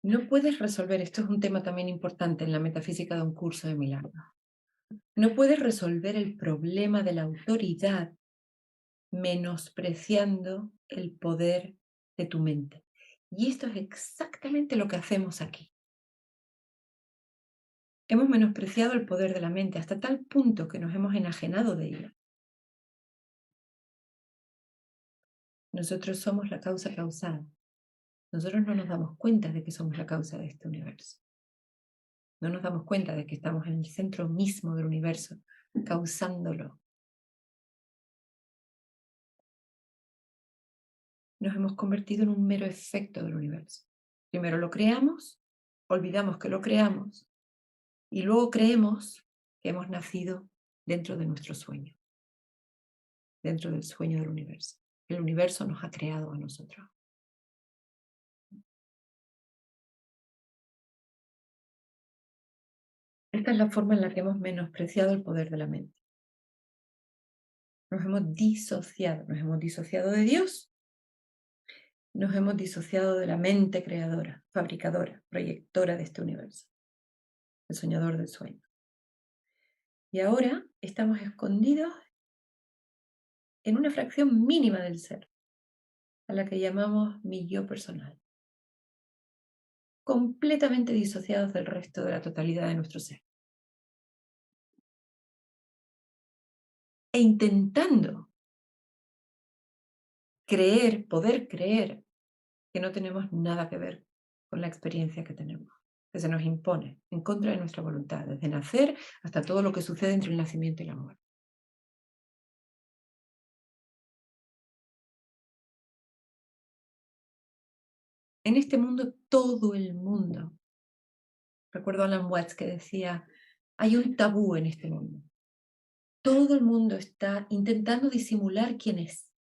No puedes resolver, esto es un tema también importante en la metafísica de un curso de milagros. No puedes resolver el problema de la autoridad menospreciando el poder de tu mente. Y esto es exactamente lo que hacemos aquí. Hemos menospreciado el poder de la mente hasta tal punto que nos hemos enajenado de ella. Nosotros somos la causa causal. Nosotros no nos damos cuenta de que somos la causa de este universo. No nos damos cuenta de que estamos en el centro mismo del universo, causándolo. Nos hemos convertido en un mero efecto del universo. Primero lo creamos, olvidamos que lo creamos, y luego creemos que hemos nacido dentro de nuestro sueño, dentro del sueño del universo. El universo nos ha creado a nosotros. Esta es la forma en la que hemos menospreciado el poder de la mente. Nos hemos disociado de Dios, nos hemos disociado de la mente creadora, fabricadora, proyectora de este universo, el soñador del sueño. Y ahora estamos escondidos en una fracción mínima del ser, a la que llamamos mi yo personal, completamente disociados del resto de la totalidad de nuestro ser. E intentando poder creer que no tenemos nada que ver con la experiencia que tenemos, que se nos impone en contra de nuestra voluntad, desde nacer hasta todo lo que sucede entre el nacimiento y la muerte. En este mundo, todo el mundo, recuerdo a Alan Watts que decía, hay un tabú en este mundo. Todo el mundo está intentando disimular quién es.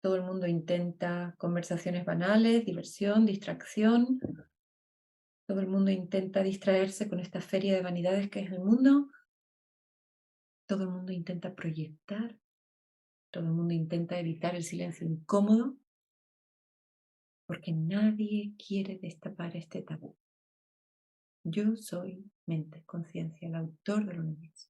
Todo el mundo intenta conversaciones banales, diversión, distracción. Todo el mundo intenta distraerse con esta feria de vanidades que es el mundo. Todo el mundo intenta proyectar. Todo el mundo intenta evitar el silencio incómodo. Porque nadie quiere destapar este tabú. Yo soy mente, conciencia, el autor del universo.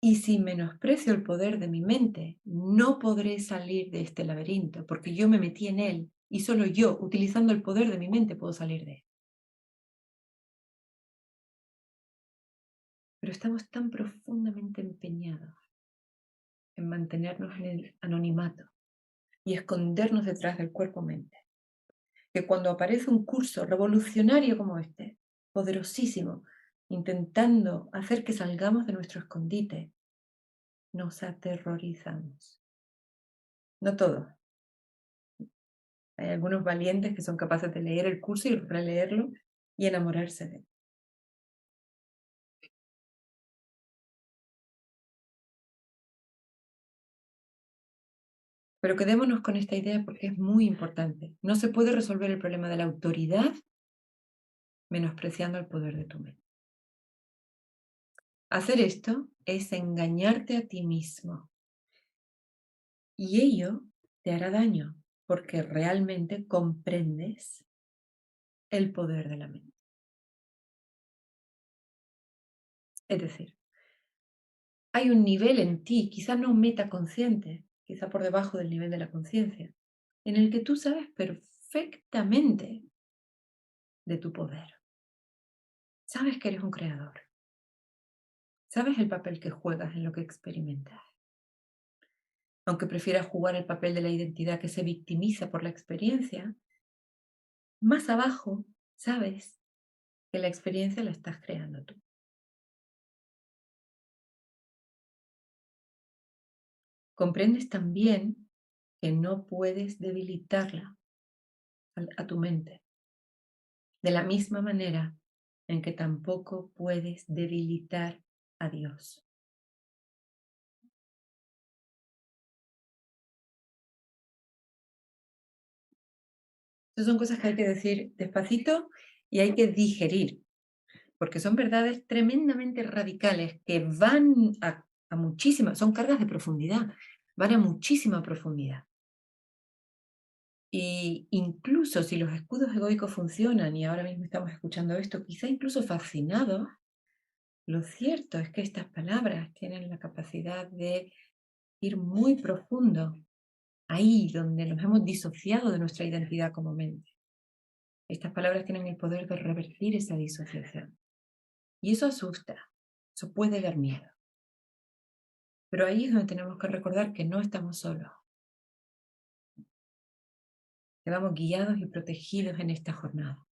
Y si menosprecio el poder de mi mente, no podré salir de este laberinto, porque yo me metí en él y solo yo, utilizando el poder de mi mente, puedo salir de él. Pero estamos tan profundamente empeñados en mantenernos en el anonimato y escondernos detrás del cuerpo-mente, que cuando aparece un curso revolucionario como este, poderosísimo, intentando hacer que salgamos de nuestro escondite, nos aterrorizamos. No todos. Hay algunos valientes que son capaces de leer el curso y releerlo y enamorarse de él. Pero quedémonos con esta idea porque es muy importante. No se puede resolver el problema de la autoridad menospreciando el poder de tu mente. Hacer esto es engañarte a ti mismo. Y ello te hará daño porque realmente comprendes el poder de la mente. Es decir, hay un nivel en ti, quizá no metaconsciente, quizá por debajo del nivel de la conciencia, en el que tú sabes perfectamente de tu poder. Sabes que eres un creador. Sabes el papel que juegas en lo que experimentas. Aunque prefieras jugar el papel de la identidad que se victimiza por la experiencia, más abajo sabes que la experiencia la estás creando tú. Comprendes también que no puedes debilitarla a tu mente, de la misma manera en que tampoco puedes debilitar a Dios. Estas son cosas que hay que decir despacito y hay que digerir, porque son verdades tremendamente radicales que van a muchísima, son cargas de profundidad, van a muchísima profundidad. Y incluso si los escudos egoicos funcionan, y ahora mismo estamos escuchando esto, quizá incluso fascinados, lo cierto es que estas palabras tienen la capacidad de ir muy profundo, ahí donde nos hemos disociado de nuestra identidad como mente. Estas palabras tienen el poder de revertir esa disociación. Y eso asusta, eso puede dar miedo. Pero ahí es donde tenemos que recordar que no estamos solos, que vamos guiados y protegidos en esta jornada.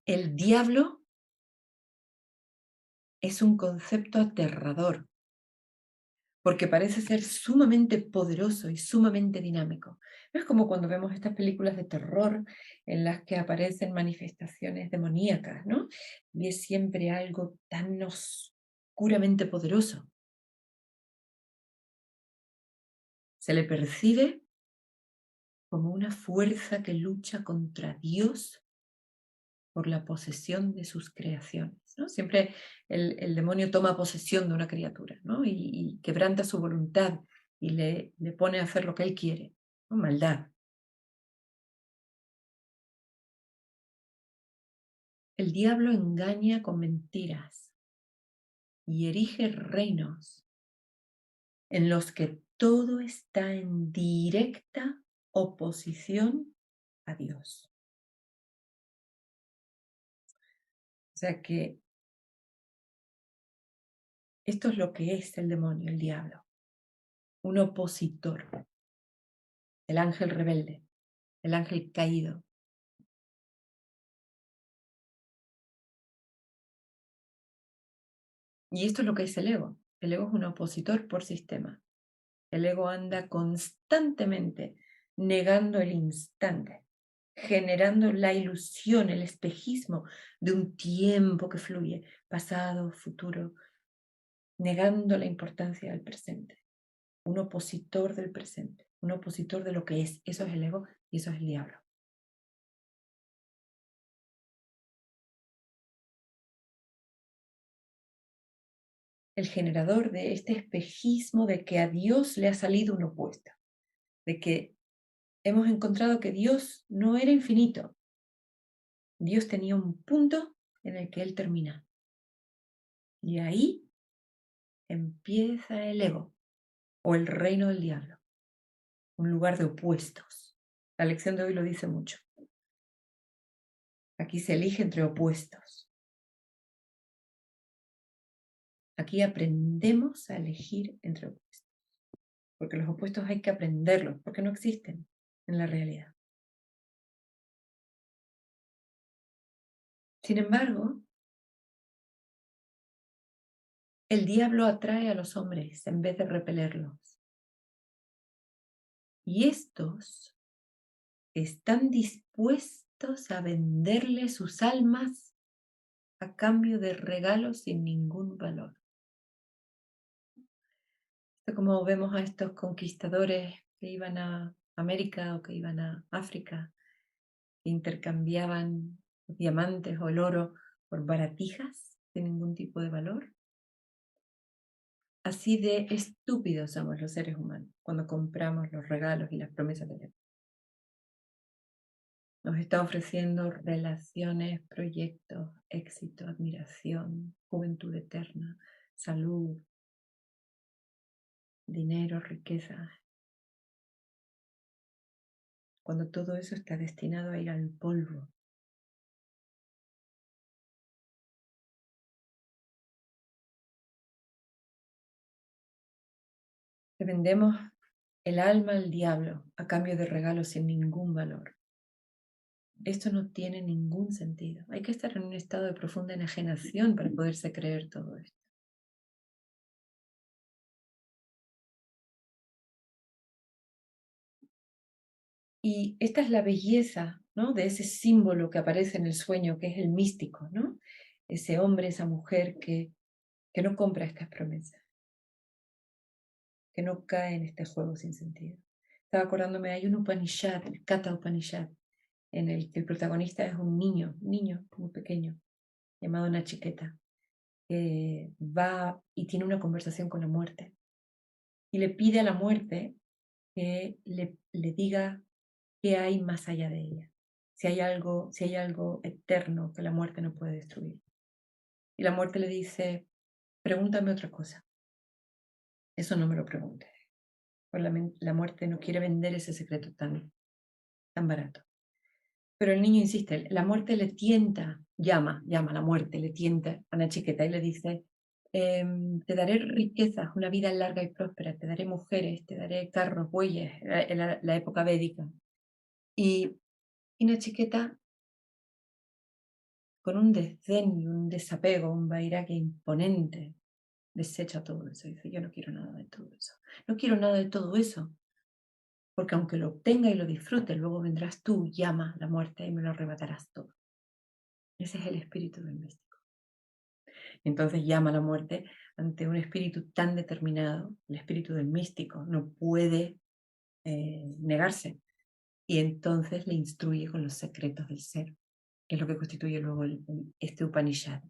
El diablo es un concepto aterrador, porque parece ser sumamente poderoso y sumamente dinámico. No es como cuando vemos estas películas de terror en las que aparecen manifestaciones demoníacas, ¿no? Y es siempre algo tan oscuramente poderoso. Se le percibe como una fuerza que lucha contra Dios por la posesión de sus creaciones, ¿no? Siempre el demonio toma posesión de una criatura, ¿no? Y quebranta su voluntad y le pone a hacer lo que él quiere, ¿no? Maldad. El diablo engaña con mentiras y erige reinos en los que todo está en directa oposición a Dios. O sea que esto es lo que es el demonio, el diablo, un opositor, el ángel rebelde, el ángel caído. Y esto es lo que es el ego. El ego es un opositor por sistema. El ego anda constantemente negando el instante, generando la ilusión, el espejismo de un tiempo que fluye, pasado, futuro, negando la importancia del presente. Un opositor del presente, un opositor de lo que es. Eso es el ego y eso es el diablo. El generador de este espejismo de que a Dios le ha salido un opuesto, de que hemos encontrado que Dios no era infinito. Dios tenía un punto en el que Él termina. Y ahí empieza el ego o el reino del diablo, un lugar de opuestos. La lección de hoy lo dice mucho. Aquí se elige entre opuestos. Aquí aprendemos a elegir entre opuestos. Porque los opuestos hay que aprenderlos, porque no existen en la realidad. Sin embargo, el diablo atrae a los hombres en vez de repelerlos. Y estos están dispuestos a venderle sus almas a cambio de regalos sin ningún valor. Esto como vemos a estos conquistadores que iban a América o que iban a África, que intercambiaban los diamantes o el oro por baratijas sin ningún tipo de valor. Así de estúpidos somos los seres humanos cuando compramos los regalos y las promesas de Dios. Nos está ofreciendo relaciones, proyectos, éxito, admiración, juventud eterna, salud, dinero, riqueza, cuando todo eso está destinado a ir al polvo. Le vendemos el alma al diablo a cambio de regalos sin ningún valor. Esto no tiene ningún sentido. Hay que estar en un estado de profunda enajenación para poderse creer todo esto. Y esta es la belleza, ¿no?, de ese símbolo que aparece en el sueño, que es el místico, ¿no? Ese hombre, esa mujer que no compra estas promesas, que no cae en este juego sin sentido. Estaba acordándome, hay un Upanishad, el Katha Upanishad, en el que el protagonista es un niño muy pequeño, llamado Nachiketa, que va y tiene una conversación con la muerte. Y le pide a la muerte que le diga qué hay más allá de ella. Si hay algo eterno que la muerte no puede destruir. Y la muerte le dice, pregúntame otra cosa. Eso no me lo preguntes. Pues la muerte no quiere vender ese secreto tan barato. Pero el niño insiste, la muerte le tienta, llama a la muerte, le tienta a una chiqueta y le dice, te daré riquezas, una vida larga y próspera, te daré mujeres, te daré carros, bueyes, en la época védica. Y Nachiqueta, con un desdén y un desapego, un vairaque imponente, desecha todo eso y dice, yo no quiero nada de todo eso. No quiero nada de todo eso, porque aunque lo obtenga y lo disfrute, luego vendrás tú, llama la muerte y me lo arrebatarás todo. Ese es el espíritu del místico. Entonces llama a la muerte ante un espíritu tan determinado. El espíritu del místico no puede negarse. Y entonces le instruye con los secretos del ser, que es lo que constituye luego este Upanishad.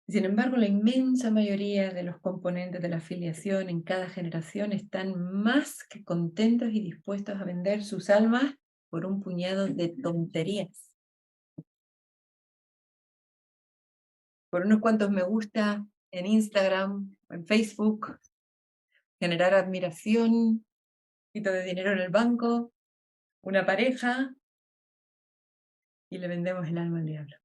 Sin embargo, la inmensa mayoría de los componentes de la afiliación en cada generación están más que contentos y dispuestos a vender sus almas por un puñado de tonterías, por unos cuantos me gusta en Instagram, en Facebook, generar admiración, un poquito de dinero en el banco, una pareja, y le vendemos el alma al diablo.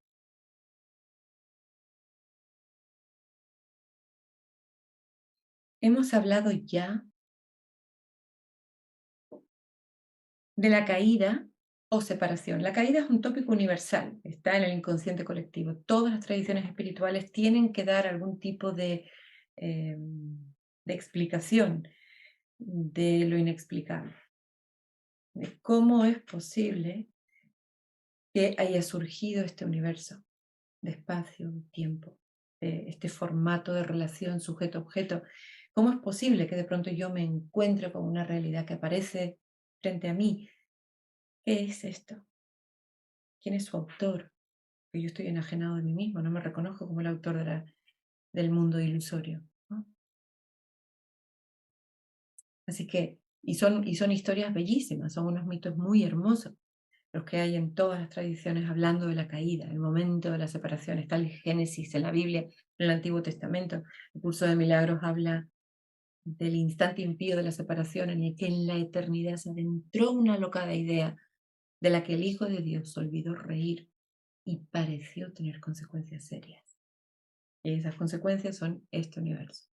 Hemos hablado ya de la caída o separación. La caída es un tópico universal, está en el inconsciente colectivo. Todas las tradiciones espirituales tienen que dar algún tipo de explicación de lo inexplicable, de cómo es posible que haya surgido este universo de espacio, tiempo, de este formato de relación sujeto-objeto. ¿Cómo es posible que de pronto yo me encuentre con una realidad que aparece frente a mí? ¿Qué es esto? ¿Quién es su autor? Que yo estoy enajenado de mí mismo, no me reconozco como el autor del mundo ilusorio, ¿no? Así que, y son historias bellísimas, son unos mitos muy hermosos, los que hay en todas las tradiciones hablando de la caída, el momento de la separación. Está el Génesis en la Biblia, en el Antiguo Testamento. El curso de Milagros habla del instante impío de la separación en el que en la eternidad se adentró una locada idea de la que el Hijo de Dios olvidó reír y pareció tener consecuencias serias. Y esas consecuencias son este universo.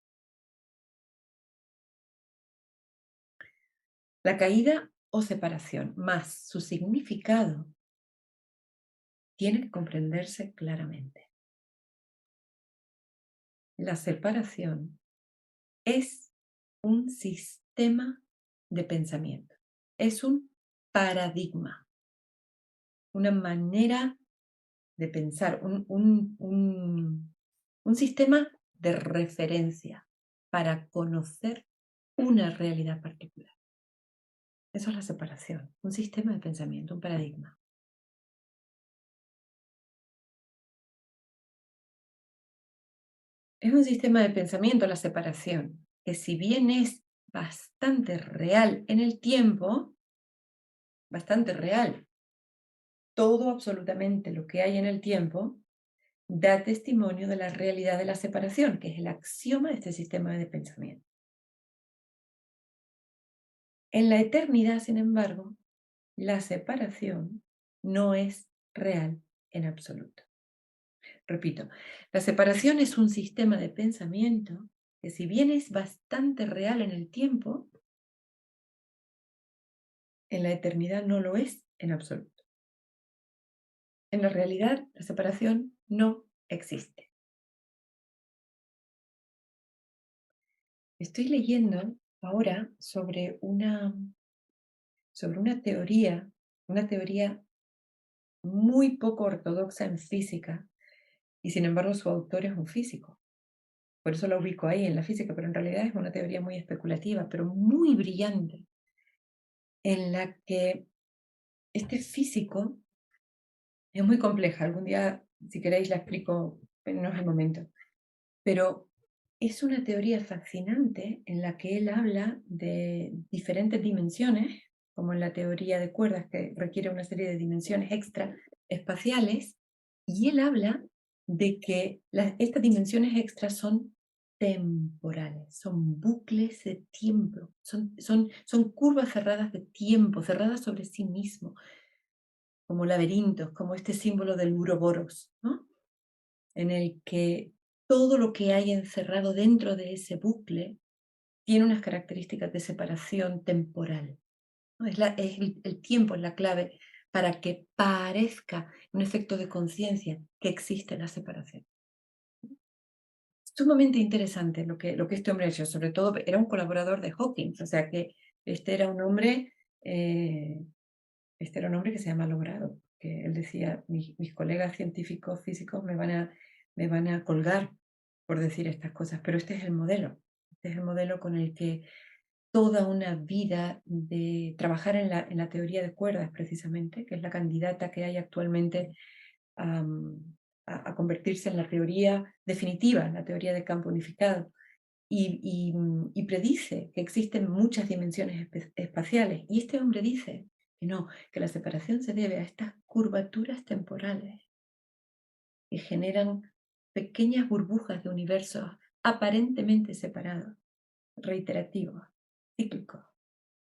La caída o separación, más su significado, tiene que comprenderse claramente. La separación es un sistema de pensamiento, es un paradigma, una manera de pensar, un sistema de referencia para conocer una realidad particular. Eso es la separación, un sistema de pensamiento, un paradigma. Es un sistema de pensamiento la separación, que si bien es bastante real en el tiempo, bastante real, todo absolutamente lo que hay en el tiempo da testimonio de la realidad de la separación, que es el axioma de este sistema de pensamiento. En la eternidad, sin embargo, la separación no es real en absoluto. Repito, la separación es un sistema de pensamiento que si bien es bastante real en el tiempo, en la eternidad no lo es en absoluto. En la realidad, la separación no existe. Estoy leyendo ahora sobre una teoría muy poco ortodoxa en física, y sin embargo su autor es un físico. Por eso la ubico ahí en la física, pero en realidad es una teoría muy especulativa, pero muy brillante, en la que este físico es muy compleja. Algún día, si queréis, la explico, pero no es el momento. Pero es una teoría fascinante en la que él habla de diferentes dimensiones, como en la teoría de cuerdas, que requiere una serie de dimensiones extra espaciales, y él habla de que estas dimensiones extras son temporales, son bucles de tiempo, son curvas cerradas de tiempo, cerradas sobre sí mismo, como laberintos, como este símbolo del Uroboros, ¿no? En el que todo lo que hay encerrado dentro de ese bucle tiene unas características de separación temporal, ¿no? El tiempo es la clave para que parezca un efecto de conciencia que existe la separación. Sumamente interesante lo que este hombre ha hecho, sobre todo era un colaborador de Hawking, o sea que este era un hombre, eh, este era un hombre que se ha malogrado, que él decía, mis colegas científicos físicos me van a colgar por decir estas cosas, pero este es el modelo con el que toda una vida de trabajar en la teoría de cuerdas precisamente, que es la candidata que hay actualmente a convertirse en la teoría definitiva, en la teoría de campo unificado, y predice que existen muchas dimensiones espaciales. Y este hombre dice que no, que la separación se debe a estas curvaturas temporales que generan pequeñas burbujas de universos aparentemente separados, reiterativos, cíclicos.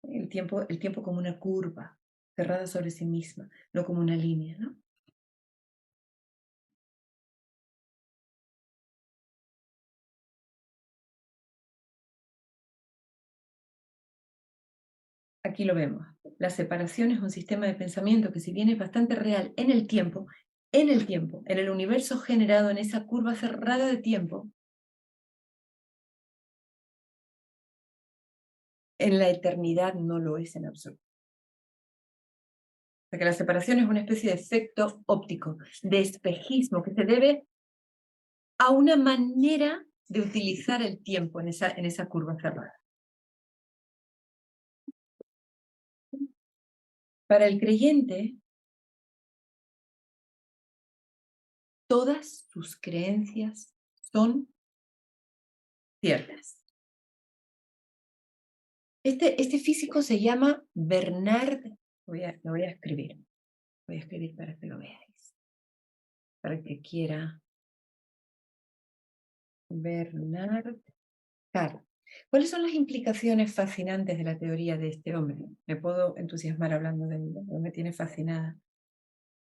El tiempo como una curva cerrada sobre sí misma, no como una línea, ¿no? Aquí lo vemos. La separación es un sistema de pensamiento que, si bien es bastante real en el universo generado en esa curva cerrada de tiempo, en la eternidad no lo es en absoluto. Porque la separación es una especie de efecto óptico, de espejismo, que se debe a una manera de utilizar el tiempo en esa curva cerrada. Para el creyente, todas sus creencias son ciertas. Este físico se llama Bernard, lo voy a escribir para que lo veáis, para el que quiera. Bernard Carr. ¿Cuáles son las implicaciones fascinantes de la teoría de este hombre? Me puedo entusiasmar hablando de él, me tiene fascinada.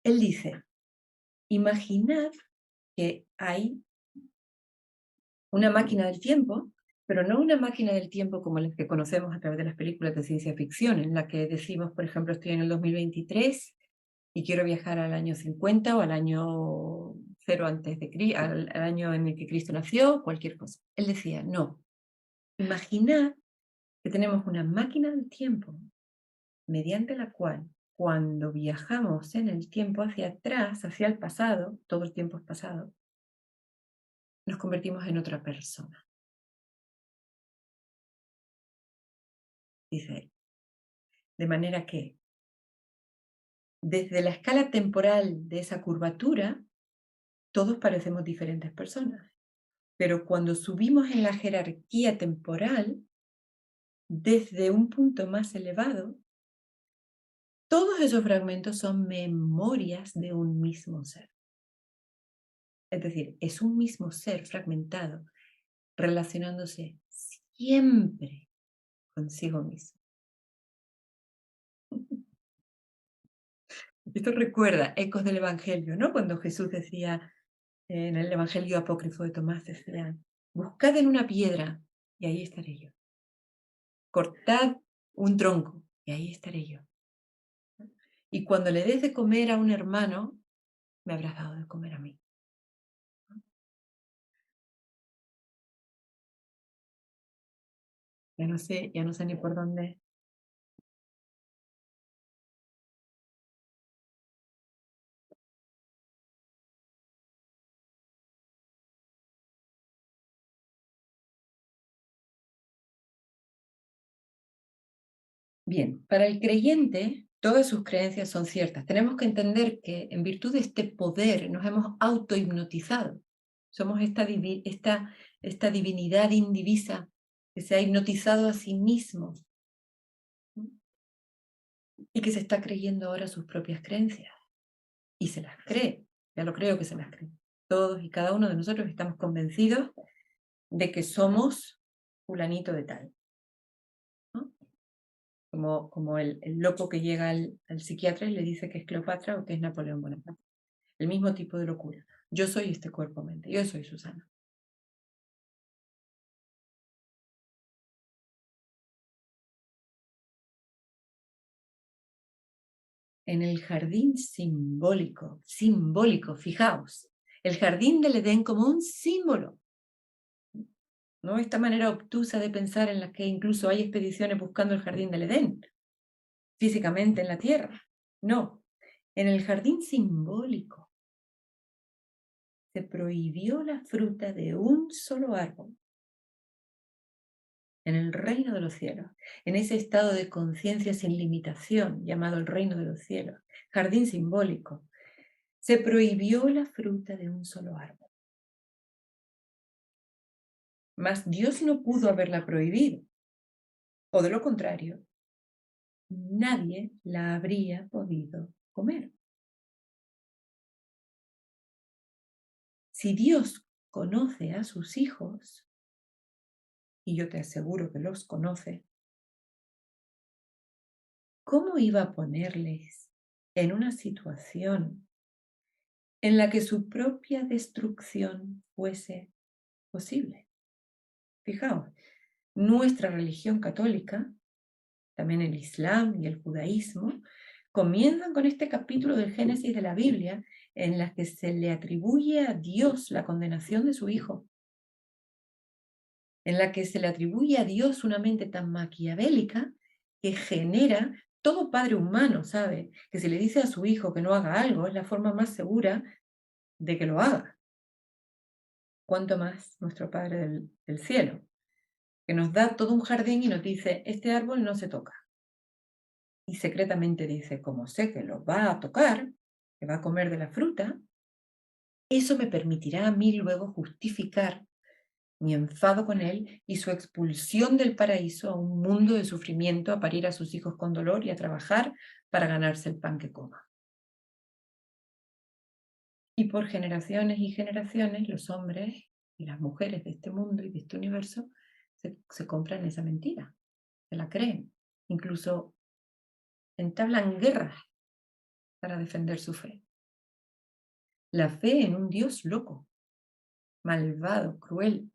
Él dice, imaginad que hay una máquina del tiempo, pero no una máquina del tiempo como las que conocemos a través de las películas de ciencia ficción, en la que decimos, por ejemplo, estoy en el 2023 y quiero viajar al año 50 o al año cero antes de Cristo, al año en el que Cristo nació, cualquier cosa. Él decía, no, imaginad que tenemos una máquina del tiempo mediante la cual, cuando viajamos en el tiempo hacia atrás, hacia el pasado, todo el tiempo es pasado, nos convertimos en otra persona, dice él. De manera que, desde la escala temporal de esa curvatura, todos parecemos diferentes personas. Pero cuando subimos en la jerarquía temporal, desde un punto más elevado, todos esos fragmentos son memorias de un mismo ser. Es decir, es un mismo ser fragmentado, relacionándose siempre consigo mismo. Esto recuerda ecos del Evangelio, ¿no? Cuando Jesús decía en el Evangelio apócrifo de Tomás, decía, buscad en una piedra y ahí estaré yo. Cortad un tronco y ahí estaré yo. Y cuando le des de comer a un hermano, me habrás dado de comer a mí. Ya no sé ni por dónde. Bien, para el creyente, todas sus creencias son ciertas. Tenemos que entender que en virtud de este poder nos hemos autohipnotizado. Somos esta divinidad indivisa que se ha hipnotizado a sí mismo, ¿no? Y que se está creyendo ahora sus propias creencias. Y se las cree, ya lo creo que se las cree. Todos y cada uno de nosotros estamos convencidos de que somos fulanito de tal, ¿no? Como el loco que llega al psiquiatra y le dice que es Cleopatra o que es Napoleón Bonaparte. El mismo tipo de locura. Yo soy este cuerpo-mente, yo soy Susana. En el jardín simbólico, fijaos, el jardín del Edén como un símbolo, ¿no? Esta manera obtusa de pensar en la que incluso hay expediciones buscando el jardín del Edén, físicamente en la tierra. No, en el jardín simbólico se prohibió la fruta de un solo árbol en el reino de los cielos, en ese estado de conciencia sin limitación llamado el reino de los cielos, jardín simbólico, se prohibió la fruta de un solo árbol. Mas Dios no pudo haberla prohibido, o de lo contrario, nadie la habría podido comer. Si Dios conoce a sus hijos, y yo te aseguro que los conoce, ¿cómo iba a ponerles en una situación en la que su propia destrucción fuese posible? Fijaos, nuestra religión católica, también el Islam y el judaísmo, comienzan con este capítulo del Génesis de la Biblia en la que se le atribuye a Dios la condenación de su hijo, en la que se le atribuye a Dios una mente tan maquiavélica que genera, todo padre humano sabe que si le dice a su hijo que no haga algo es la forma más segura de que lo haga. Cuanto más nuestro Padre del cielo, que nos da todo un jardín y nos dice, este árbol no se toca. Y secretamente dice, como sé que lo va a tocar, que va a comer de la fruta, eso me permitirá a mí luego justificar mi enfado con él y su expulsión del paraíso a un mundo de sufrimiento, a parir a sus hijos con dolor y a trabajar para ganarse el pan que coma. Y por generaciones y generaciones, los hombres y las mujeres de este mundo y de este universo se compran esa mentira, se la creen, incluso entablan guerras para defender su fe. La fe en un Dios loco, malvado, cruel.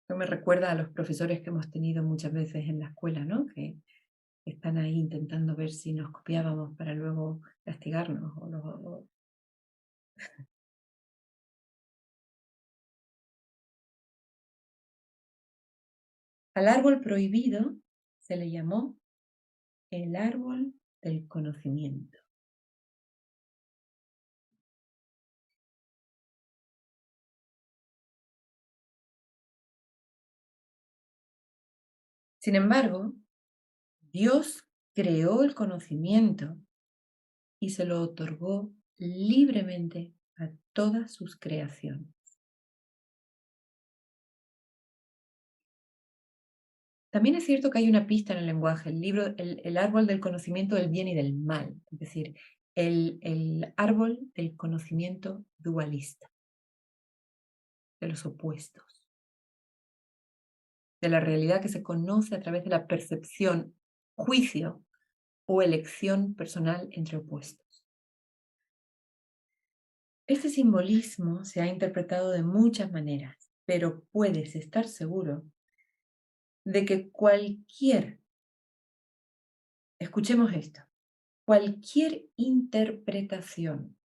Esto me recuerda a los profesores que hemos tenido muchas veces en la escuela, ¿no? Que están ahí intentando ver si nos copiábamos para luego castigarnos. Al árbol prohibido se le llamó el árbol del conocimiento. Sin embargo, Dios creó el conocimiento y se lo otorgó libremente a todas sus creaciones. También es cierto que hay una pista en el lenguaje, el árbol del conocimiento del bien y del mal, es decir, el árbol del conocimiento dualista, de los opuestos, de la realidad que se conoce a través de la percepción, juicio o elección personal entre opuestos. Este simbolismo se ha interpretado de muchas maneras, pero puedes estar seguro de que escuchemos esto, cualquier interpretación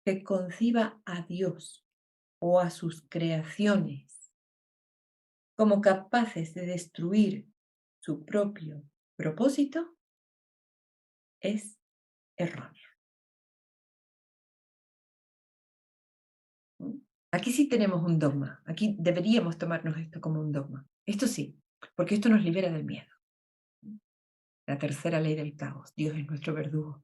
que conciba a Dios o a sus creaciones como capaces de destruir su propio propósito es errónea. Aquí sí tenemos un dogma, aquí deberíamos tomarnos esto como un dogma. Esto sí, porque esto nos libera del miedo. La tercera ley del caos, Dios es nuestro verdugo.